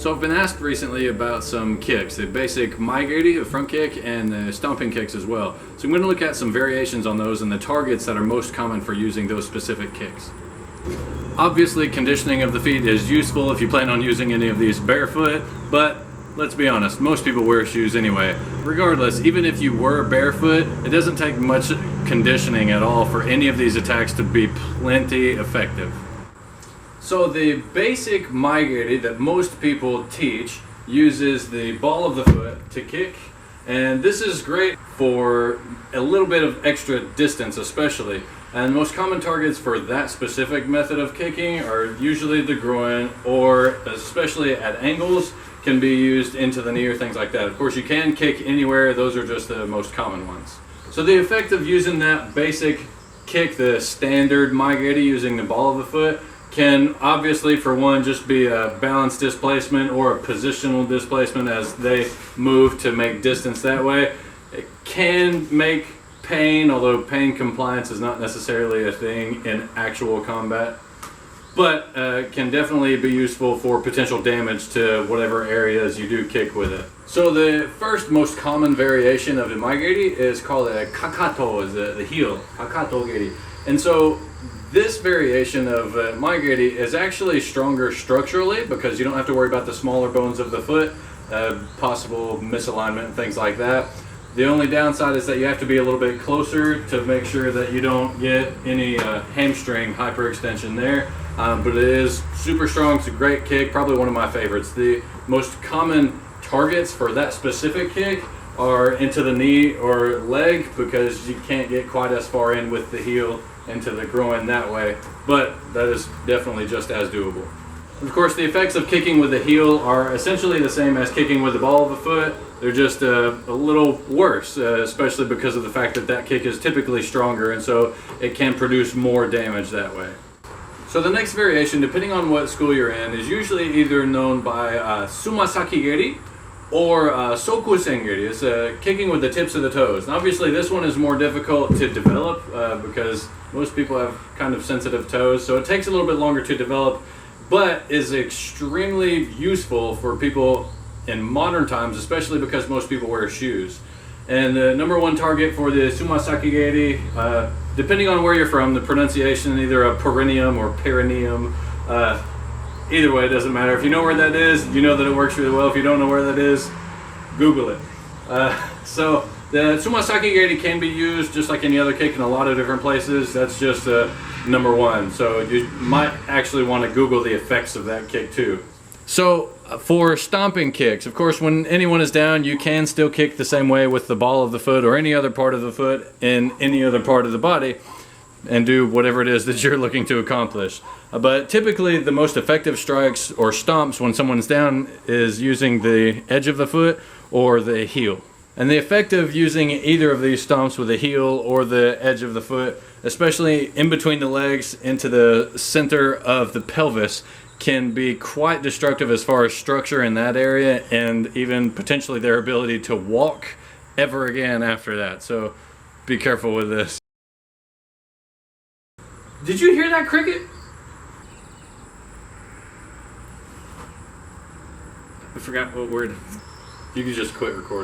So I've been asked recently about some kicks, the basic maigiri, the front kick, and the stomping kicks as well. So I'm going to look at some variations on those and the targets that are most common for using those specific kicks. Obviously, conditioning of the feet is useful if you plan on using any of these barefoot, but let's be honest, most people wear shoes anyway. Regardless, even if you were barefoot, it doesn't take much conditioning at all for any of these attacks to be plenty effective. So the basic maigiri that most people teach uses the ball of the foot to kick, and this is great for a little bit of extra distance especially. And the most common targets for that specific method of kicking are usually the groin, or especially at angles, can be used into the knee or things like that. Of course, you can kick anywhere, those are just the most common ones. So the effect of using that basic kick, the standard maigiri using the ball of the foot, can obviously, for one, just be a balance displacement or a positional displacement as they move to make distance that way. It can make pain, although pain compliance is not necessarily a thing in actual combat, but can definitely be useful for potential damage to whatever areas you do kick with it. So the first most common variation of the maigiri is called a kakato, is the heel, kakato giri. And so this variation of maigiri is actually stronger structurally because you don't have to worry about the smaller bones of the foot, possible misalignment and things like that. The only downside is that you have to be a little bit closer to make sure that you don't get any hamstring hyperextension there. But it is super strong. It's a great kick, probably one of my favorites. The most common targets for that specific kick are into the knee or leg because you can't get quite as far in with the heel into the groin that way, but that is definitely just as doable. Of course, the effects of kicking with the heel are essentially the same as kicking with the ball of the foot. They're just a little worse, especially because of the fact that that kick is typically stronger, and so it can produce more damage that way. So the next variation, depending on what school you're in, is usually either known by sumasaki geri or sokusen geri. It's kicking with the tips of the toes. And obviously this one is more difficult to develop because most people have kind of sensitive toes, so it takes a little bit longer to develop, but is extremely useful for people in modern times, especially because most people wear shoes. And the number one target for the sumasaki geri, depending on where you're from, the pronunciation, either a perineum or perineum, either way, it doesn't matter. If you know where that is, you know that it works really well. If you don't know where that is, Google it. So the sumasaki geri can be used just like any other kick in a lot of different places. That's just number one. So you might actually want to Google the effects of that kick too. So for stomping kicks, of course, when anyone is down, you can still kick the same way with the ball of the foot or any other part of the foot in any other part of the body and do whatever it is that you're looking to accomplish. But typically the most effective strikes or stomps when someone's down is using the edge of the foot or the heel. And the effect of using either of these stomps with the heel or the edge of the foot, especially in between the legs into the center of the pelvis, can be quite destructive as far as structure in that area and even potentially their ability to walk ever again after that. So be careful with this. Did you hear that cricket? I forgot what word. You can just quit recording.